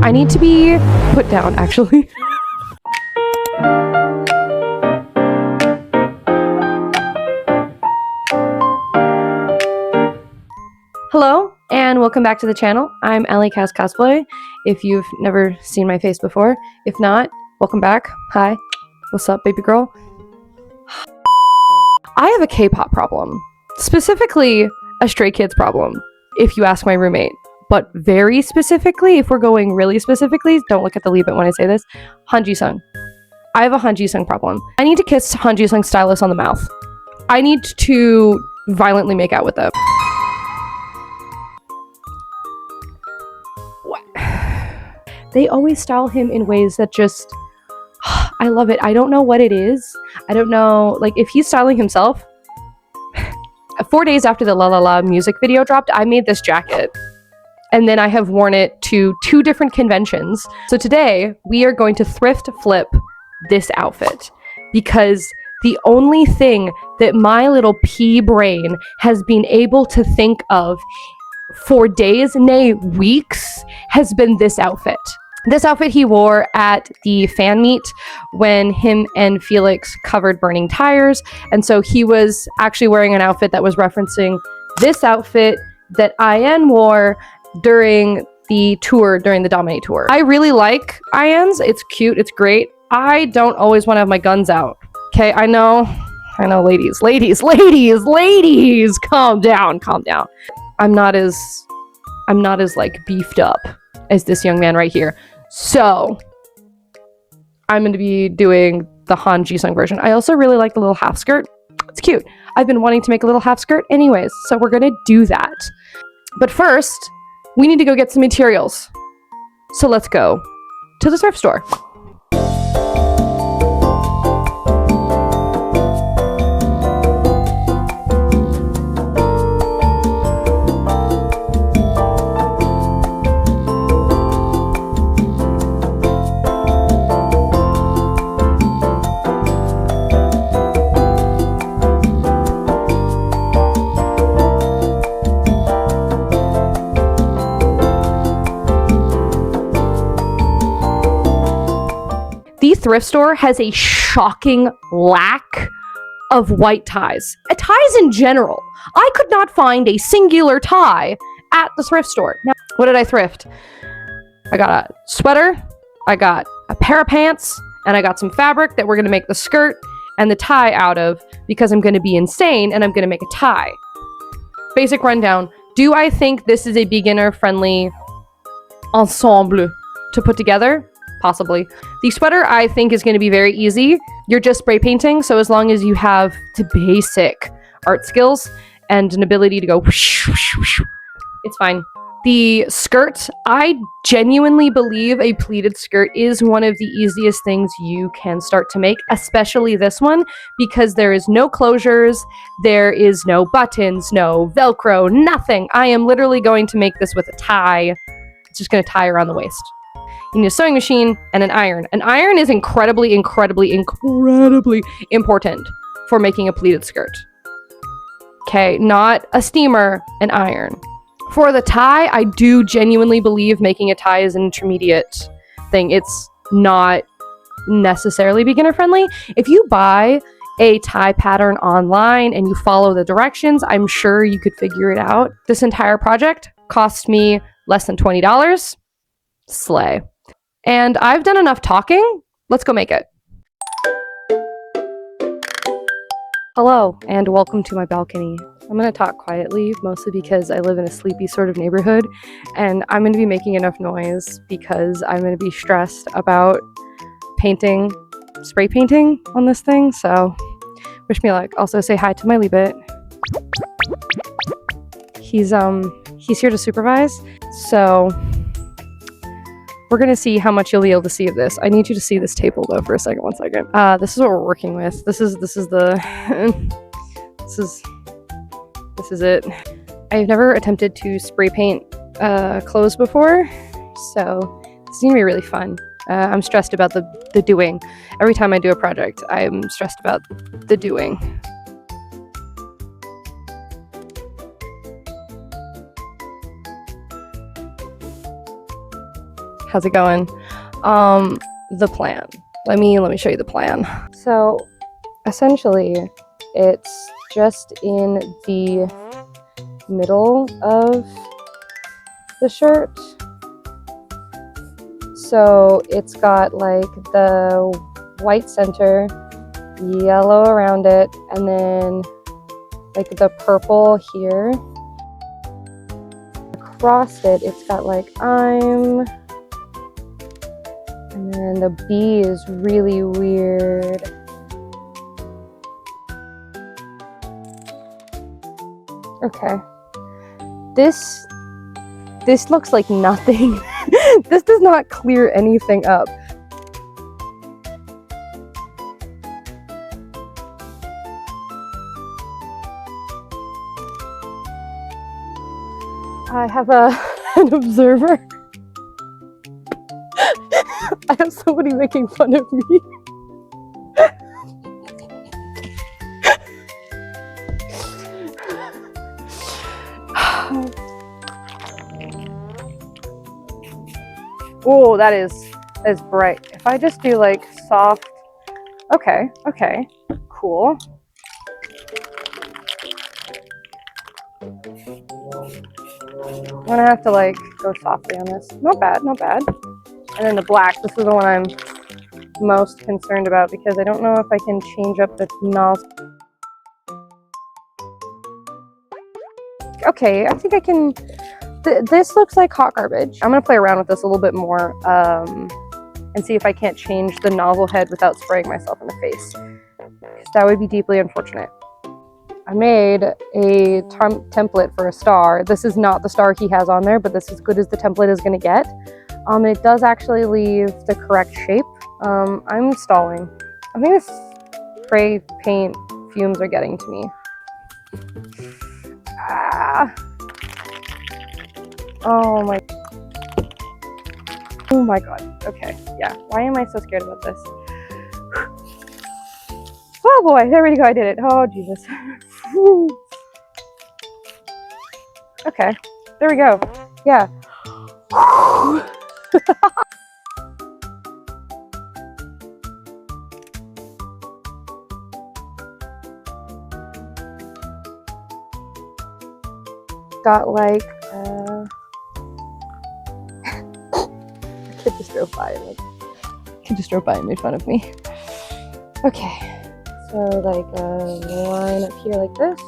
I need to be put down, actually. Hello, and welcome back to the channel. I'm Allie Cass Cosplay, if you've never seen my face before. If not, welcome back. Hi. What's up, baby girl? I have a K-pop problem. Specifically, a Stray Kids problem, if you ask my roommate. But very specifically, if we're going really specifically, don't look at the leave it when I say this, Han Ji-sung. I have a Han Ji-sung problem. I need to kiss Han Ji-sung's stylist on the mouth. I need to violently make out with them. They always style him in ways that just, I love it. I don't know what it is. I don't know, like, if he's styling himself. 4 days after the La La La music video dropped, I made this jacket. And then I have worn it to 2 different conventions. So today, we are going to thrift flip this outfit. Because the only thing that my little pea brain has been able to think of for days, nay weeks, has been this outfit. This outfit he wore at the fan meet when him and Felix covered burning tires. And so he was actually wearing an outfit that was referencing this outfit that IN wore during the tour, during the Dominate tour. I really like IN's. It's cute. It's great. I don't always want to have my guns out. Okay, I know, ladies, calm down. I'm not as like beefed up as this young man right here. So I'm going to be doing the Han Ji-sung version. I also really like the little half skirt. It's cute. I've been wanting to make a little half skirt anyways, so we're going to do that. But first, we need to go get some materials. So let's go to the thrift store. The thrift store has a shocking lack of white ties. Ties in general. I could not find a singular tie at the thrift store. Now, what did I thrift? I got a sweater, I got a pair of pants, and I got some fabric that we're going to make the skirt and the tie out of because I'm going to be insane and I'm going to make a tie. Basic rundown. Do I think this is a beginner-friendly ensemble to put together? Possibly. The sweater, I think, is going to be very easy. You're just spray painting, so as long as you have the basic art skills and an ability to go whoosh, whoosh, whoosh, it's fine. The skirt, I genuinely believe a pleated skirt is one of the easiest things you can start to make, especially this one, because there is no closures, there is no buttons, no Velcro, nothing. I am literally going to make this with a tie. It's just going to tie around the waist. You need a sewing machine and an iron. An iron is incredibly important for making a pleated skirt. Okay, not a steamer, an iron. For the tie, I do genuinely believe making a tie is an intermediate thing. It's not necessarily beginner friendly. If you buy a tie pattern online and you follow the directions, I'm sure you could figure it out. This entire project cost me less than $20. Slay. And I've done enough talking. Let's go make it. Hello, and welcome to my balcony. I'm going to talk quietly, mostly because I live in a sleepy sort of neighborhood, and I'm going to be making enough noise because I'm going to be stressed about spray painting on this thing, so wish me luck. Also, say hi to my Libet. He's here to supervise, so we're going to see how much you'll be able to see of this. I need you to see this table though for a second. 1 second. This is what we're working with. This is it. I've never attempted to spray paint clothes before, so this is going to be really fun. I'm stressed about the doing. Every time I do a project, I'm stressed about the doing. How's it going? The plan. Let me show you the plan. So essentially it's just in the middle of the shirt. So it's got like the white center, yellow around it, and then like the purple here. Across it, it's got like I'm, and then the B is really weird. Okay. This looks like nothing. This does not clear anything up. I have an observer. I have somebody making fun of me. Oh, that is bright. If I just do like soft, okay, cool. I'm gonna have to like go softly on this. Not bad. And then the black, this is the one I'm most concerned about because I don't know if I can change up the nozzle. Okay, I think I can. This looks like hot garbage. I'm gonna play around with this a little bit more and see if I can't change the nozzle head without spraying myself in the face. That would be deeply unfortunate. I made a template for a star. This is not the star he has on there, but this is as good as the template is gonna get. It does actually leave the correct shape. I'm stalling. I think this spray paint fumes are getting to me. Ah. Oh my god. Okay, yeah. Why am I so scared about this? Oh boy, there we go, I did it. Oh Jesus. Okay, there we go. Yeah. Got like a kid just drove by and made fun of me. Okay, so like a line up here like this.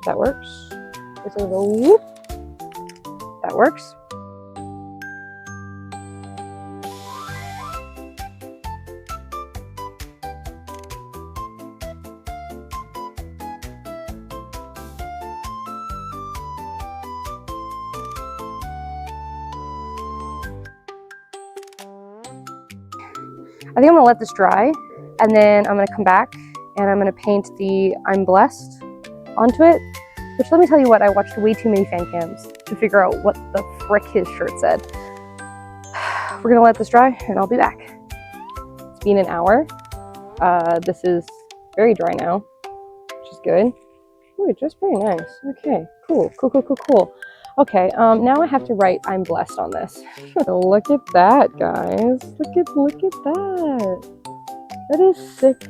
That works. It's a little whoop. That works. I think I'm gonna let this dry, and then I'm gonna come back and I'm gonna paint the I'm blessed onto it. Which, let me tell you what, I watched way too many fan cams to figure out what the frick his shirt said. We're gonna let this dry and I'll be back. It's been an hour. This is very dry now, which is good. Ooh, it's just very nice. Okay, cool. Okay, now I have to write I'm blessed on this. Look at that, guys. Look at that. That is sick.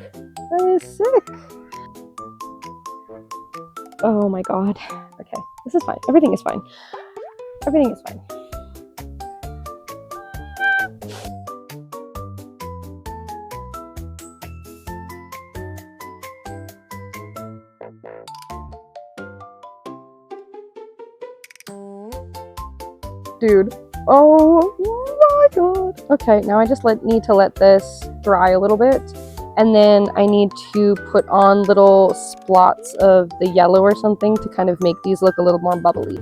Oh my god. Okay, this is fine. Everything is fine. Dude. Oh my god. Okay, now I just need to let this dry a little bit. And then I need to put on little splots of the yellow or something to kind of make these look a little more bubbly.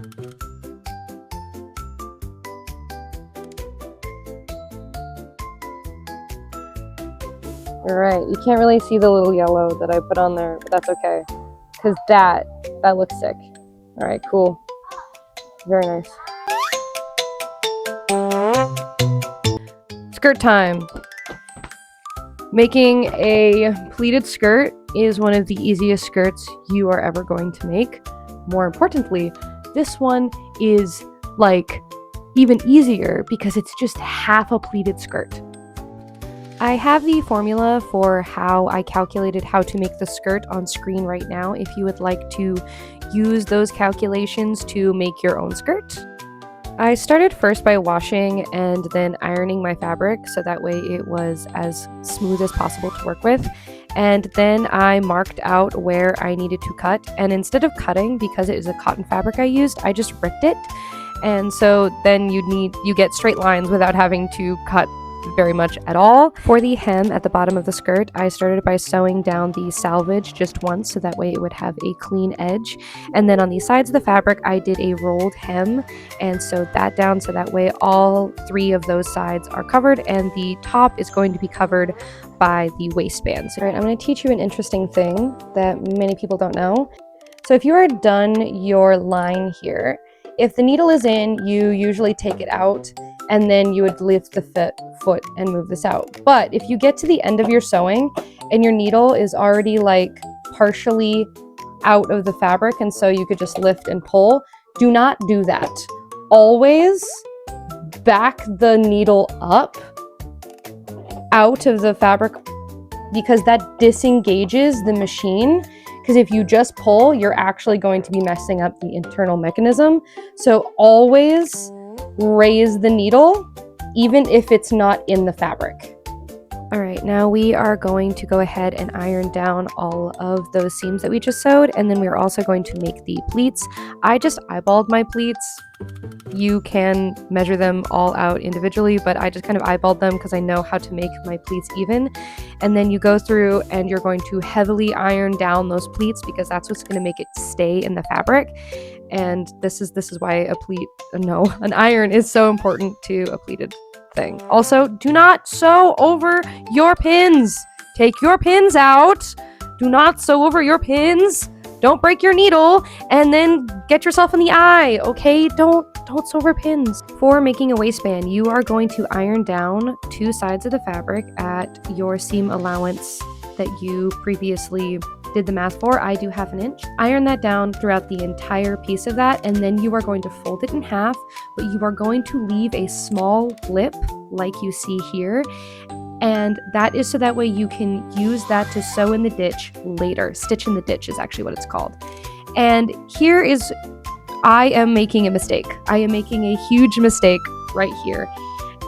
Alright, you can't really see the little yellow that I put on there, but that's okay. Because that looks sick. Alright, cool. Very nice. Skirt time. Making a pleated skirt is one of the easiest skirts you are ever going to make. More importantly, this one is like even easier because it's just half a pleated skirt. I have the formula for how I calculated how to make the skirt on screen right now if you would like to use those calculations to make your own skirt. I started first by washing and then ironing my fabric so that way it was as smooth as possible to work with. And then I marked out where I needed to cut, and instead of cutting, because it is a cotton fabric I used, I just ripped it. And so then you get straight lines without having to cut very much at all. For the hem at the bottom of the skirt, I started by sewing down the selvage just once so that way it would have a clean edge, and then on the sides of the fabric I did a rolled hem and sewed that down so that way all 3 of those sides are covered and the top is going to be covered by the waistband. So, all right, I'm going to teach you an interesting thing that many people don't know. So if you are done your line here, if the needle is in, you usually take it out and then you would lift the foot and move this out. But if you get to the end of your sewing and your needle is already like partially out of the fabric and so you could just lift and pull, do not do that. Always back the needle up out of the fabric because that disengages the machine. Because if you just pull, you're actually going to be messing up the internal mechanism. So always raise the needle, even if it's not in the fabric. All right, now we are going to go ahead and iron down all of those seams that we just sewed, and then we're also going to make the pleats. I just eyeballed my pleats. You can measure them all out individually, but I just kind of eyeballed them because I know how to make my pleats even. And then you go through and you're going to heavily iron down those pleats because that's what's going to make it stay in the fabric. And this is why an iron is so important to a pleated thing. Also, do not sew over your pins. Take your pins out. Do not sew over your pins. Don't break your needle and then get yourself in the eye, okay? Don't sew over pins. For making a waistband, you are going to iron down 2 sides of the fabric at your seam allowance that you previously did the math for. I do 1/2 inch. Iron that down throughout the entire piece of that, and then you are going to fold it in half, but you are going to leave a small lip like you see here. And that is so that way you can use that to sew in the ditch later. Stitch in the ditch is actually what it's called. And here is, I am making a mistake. I am making a huge mistake right here.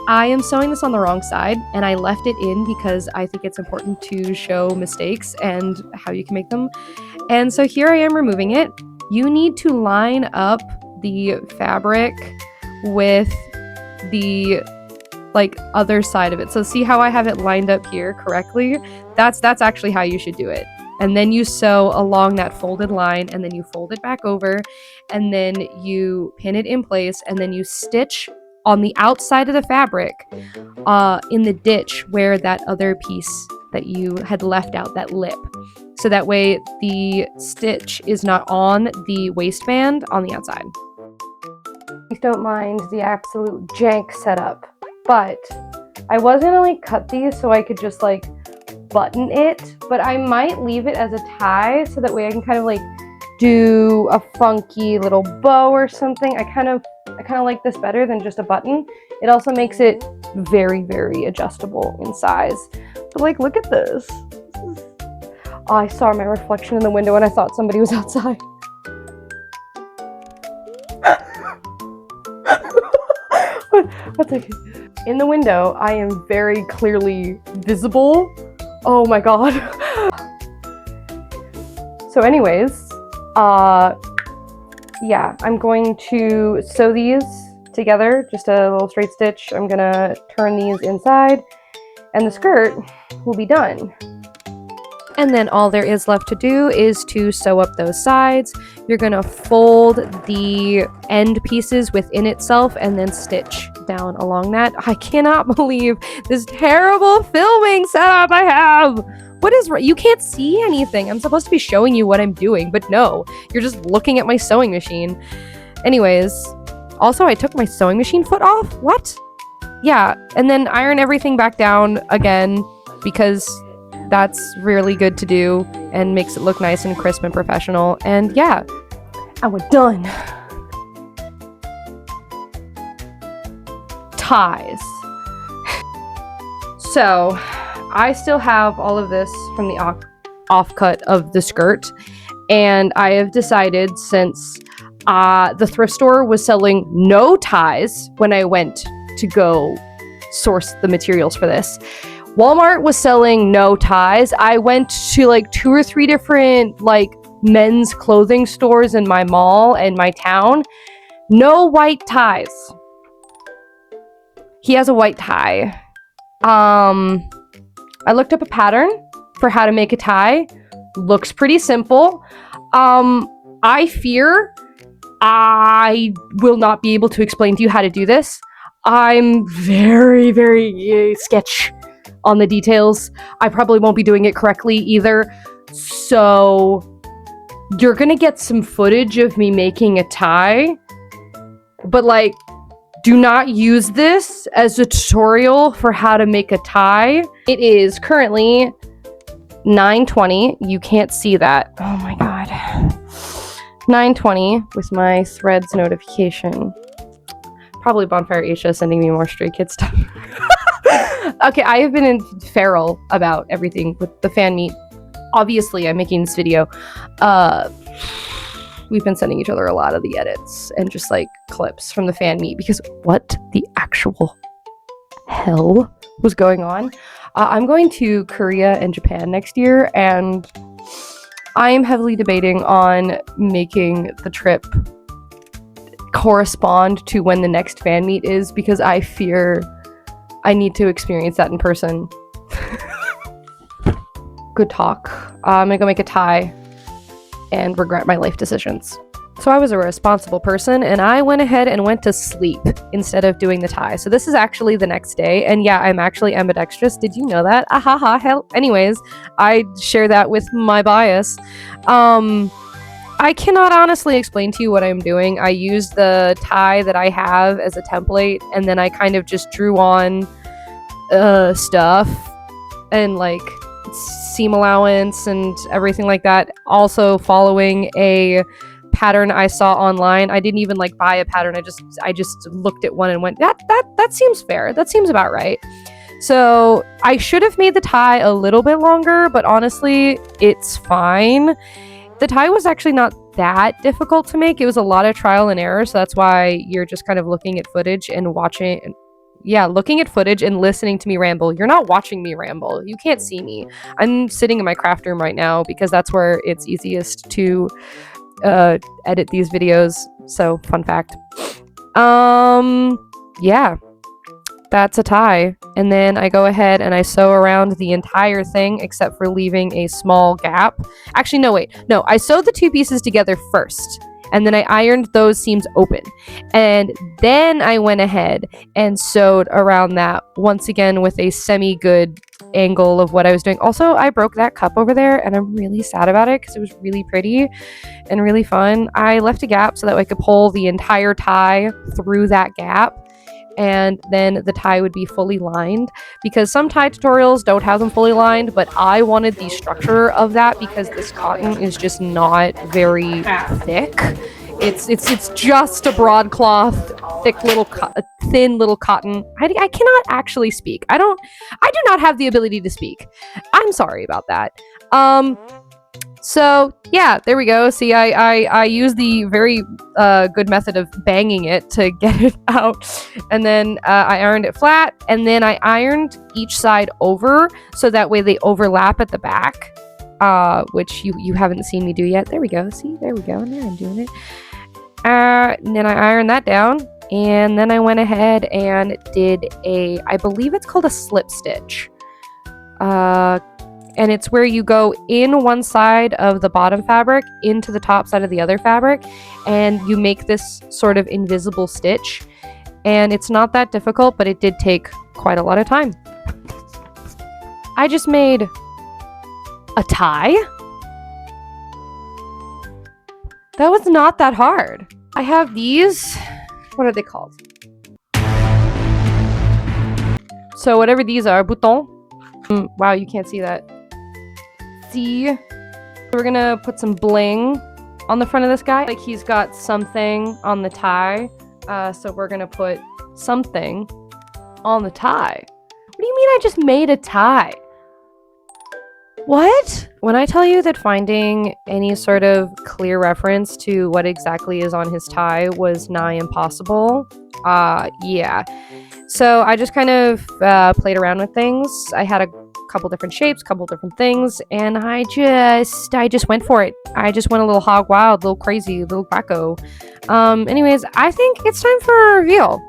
I am sewing this on the wrong side and I left it in because I think it's important to show mistakes and how you can make them. And so here I am removing it. You need to line up the fabric with the other side of it. So see how I have it lined up here correctly? That's actually how you should do it. And then you sew along that folded line and then you fold it back over and then you pin it in place and then you stitch on the outside of the fabric in the ditch where that other piece that you had left out, that lip. So that way the stitch is not on the waistband on the outside. Please don't mind the absolute jank setup. But I was gonna cut these so I could just button it, but I might leave it as a tie so that way I can kind of do a funky little bow or something. I kind of like this better than just a button. It also makes it very, very adjustable in size. But look at this. Oh, I saw my reflection in the window and I thought somebody was outside. What's okay? In the window, I am very clearly visible. Oh my god. So anyways, yeah, I'm going to sew these together, just a little straight stitch. I'm gonna turn these inside and the skirt will be done. And then all there is left to do is to sew up those sides. You're gonna fold the end pieces within itself and then stitch down along that. I cannot believe this terrible filming setup I have. What is right? You can't see anything. I'm supposed to be showing you what I'm doing, but no, you're just looking at my sewing machine. Anyways, also I took my sewing machine foot off. What? Yeah, and then iron everything back down again because that's really good to do and makes it look nice and crisp and professional. And yeah, and we're done. ties. So I still have all of this from the offcut of the skirt, and I have decided, since the thrift store was selling no ties when I went to go source the materials for this. Walmart was selling no ties. I went to like 2 or 3 different like men's clothing stores in my mall and my town. No white ties. He has a white tie. I looked up a pattern for how to make a tie. Looks pretty simple. I fear I will not be able to explain to you how to do this. I'm very, very sketch on the details. I probably won't be doing it correctly either. So you're gonna get some footage of me making a tie, but like, do not use this as a tutorial for how to make a tie. It is currently 9:20. You can't see that. Oh my god. 9:20 with my threads notification. Probably Bonfire Asia sending me more Stray Kids stuff. Okay, I have been in feral about everything with the fan meet. Obviously, I'm making this video. We've been sending each other a lot of the edits and just like clips from the fan meet, because what the actual hell was going on? I'm going to Korea and Japan next year, and I am heavily debating on making the trip correspond to when the next fan meet is, because I fear I need to experience that in person. Good talk. I'm gonna go make a tie and regret my life decisions. So I was a responsible person, and I went ahead and went to sleep instead of doing the tie. So this is actually the next day, and yeah, I'm actually ambidextrous. Did you know that? Ahaha, hell. Anyways, I share that with my bias. I cannot honestly explain to you what I'm doing. I used the tie that I have as a template, and then I kind of just drew on stuff and like seam allowance and everything like that. Also following a pattern I saw online. I didn't even like buy a pattern. I just looked at one and went, that seems fair. That seems about right. So I should have made the tie a little bit longer, but honestly, it's fine. The tie was actually not that difficult to make. It was a lot of trial and error, so that's why you're just kind of looking at footage and watching. Yeah, looking at footage and listening to me ramble. You're not watching me ramble. You can't see me. I'm sitting in my craft room right now because that's where it's easiest to edit these videos. So, fun fact. Yeah. That's a tie. And then I go ahead and I sew around the entire thing except for leaving a small gap. Actually, no, wait. No, I sewed the 2 pieces together first, and then I ironed those seams open. And then I went ahead and sewed around that once again with a semi-good angle of what I was doing. Also, I broke that cup over there, and I'm really sad about it because it was really pretty and really fun. I left a gap so that I could pull the entire tie through that gap, and then the tie would be fully lined, because some tie tutorials don't have them fully lined, but I wanted the structure of that because this cotton is just not very thick. It's just a broadcloth, thick little thin little cotton. I cannot actually speak. I do not have the ability to speak. I'm sorry about that. So yeah, there we go. See, I use the very good method of banging it to get it out, and then I ironed it flat, and then I ironed each side over so that way they overlap at the back, which you haven't seen me do yet. There we go. See, there we go. And there I'm doing it. And then I ironed that down, and then I went ahead and did I believe it's called a slip stitch. And it's where you go in one side of the bottom fabric into the top side of the other fabric, and you make this sort of invisible stitch. And it's not that difficult, but it did take quite a lot of time. I just made a tie. That was not that hard. I have these. What are they called? So whatever these are, bouton. Wow, you can't see that. See? We're gonna put some bling on the front of this guy. Like, he's got something on the tie. So we're gonna put something on the tie. What do you mean I just made a tie? What? When I tell you that finding any sort of clear reference to what exactly is on his tie was nigh impossible, yeah. So I just kind of played around with things. I had a couple different shapes, couple different things, and I just went for it. I just went a little hog wild, a little crazy, a little wacko. Anyways, I think it's time for a reveal.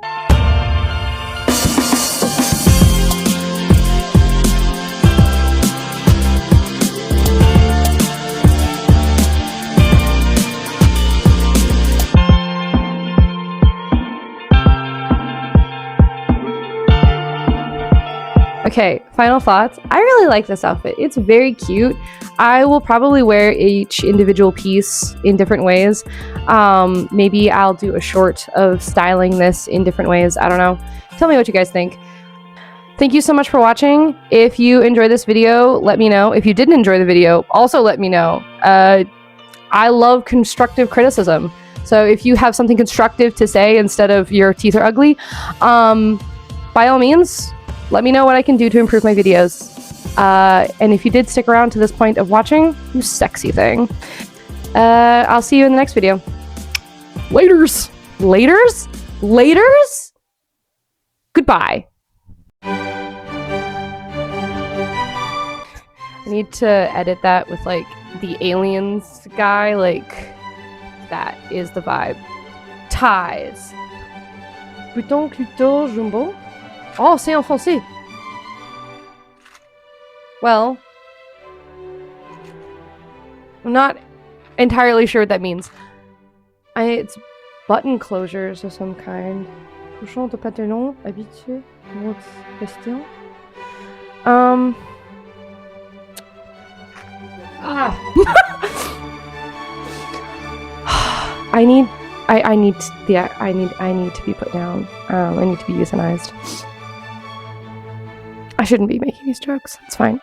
Okay, final thoughts. I really like this outfit. It's very cute. I will probably wear each individual piece in different ways. Maybe I'll do a short of styling this in different ways. I don't know. Tell me what you guys think. Thank you so much for watching. If you enjoyed this video, let me know. If you didn't enjoy the video, also let me know. I love constructive criticism. So if you have something constructive to say instead of your teeth are ugly, by all means, let me know what I can do to improve my videos. And if you did stick around to this point of watching, you sexy thing. I'll see you in the next video. Laters! Laters? Laters? Goodbye. I need to edit that with like the aliens guy, like that is the vibe. Ties. Bouton, clito, jumbo. Oh, c'est en français. Well, I'm not entirely sure what that means. It's button closures of some kind. Touchant de pantalon, habitué, question. I need to be put down. I need to be euthanized. I shouldn't be making these jokes. It's fine.